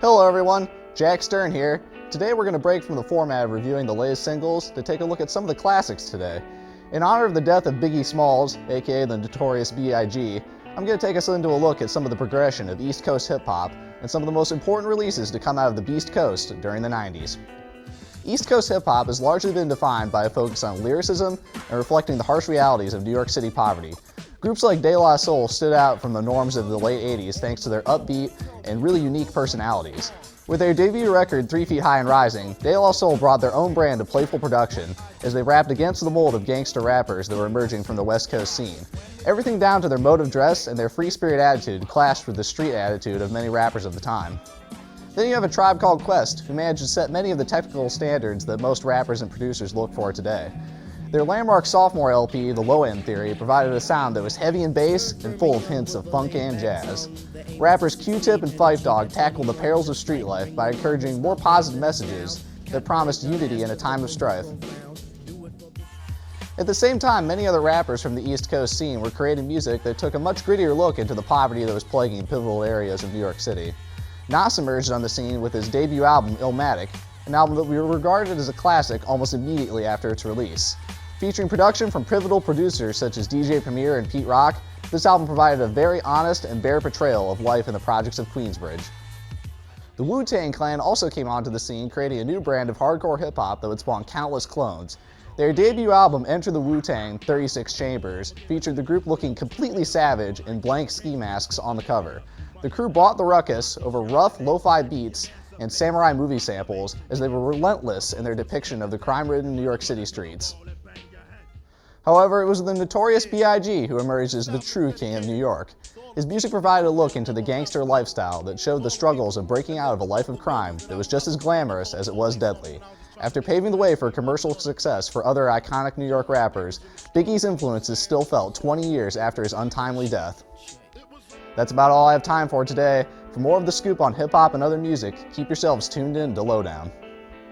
Hello everyone, Jack Stern here. Today we're going to break from the format of reviewing the latest singles to take a look at some of the classics today. In honor of the death of Biggie Smalls, aka the notorious B.I.G., I'm going to take us into a look at some of the progression of East Coast hip-hop and some of the most important releases to come out of the Beast Coast during the 90s. East Coast hip-hop has largely been defined by a focus on lyricism and reflecting the harsh realities of New York City poverty. Groups like De La Soul stood out from the norms of the late 80s thanks to their upbeat and really unique personalities. With their debut record 3 Feet High and Rising, De La Soul brought their own brand of playful production as they rapped against the mold of gangster rappers that were emerging from the West Coast scene. Everything down to their mode of dress and their free-spirit attitude clashed with the street attitude of many rappers of the time. Then you have a Tribe Called Quest, who managed to set many of the technical standards that most rappers and producers look for today. Their landmark sophomore LP, The Low End Theory, provided a sound that was heavy in bass and full of hints of funk and jazz. Rappers Q-Tip and Phife Dawg tackled the perils of street life by encouraging more positive messages that promised unity in a time of strife. At the same time, many other rappers from the East Coast scene were creating music that took a much grittier look into the poverty that was plaguing pivotal areas of New York City. Nas emerged on the scene with his debut album, Illmatic, an album that we regarded as a classic almost immediately after its release. Featuring production from pivotal producers such as DJ Premier and Pete Rock, this album provided a very honest and bare portrayal of life in the projects of Queensbridge. The Wu-Tang Clan also came onto the scene, creating a new brand of hardcore hip-hop that would spawn countless clones. Their debut album, Enter the Wu-Tang 36 Chambers, featured the group looking completely savage in blank ski masks on the cover. The crew bought the ruckus over rough, lo-fi beats and samurai movie samples as they were relentless in their depiction of the crime-ridden New York City streets. However, it was the notorious B.I.G. who emerged as the true king of New York. His music provided a look into the gangster lifestyle that showed the struggles of breaking out of a life of crime that was just as glamorous as it was deadly. After paving the way for commercial success for other iconic New York rappers, Biggie's influence is still felt 20 years after his untimely death. That's about all I have time for today. For more of the scoop on hip-hop and other music, keep yourselves tuned in to Lowdown.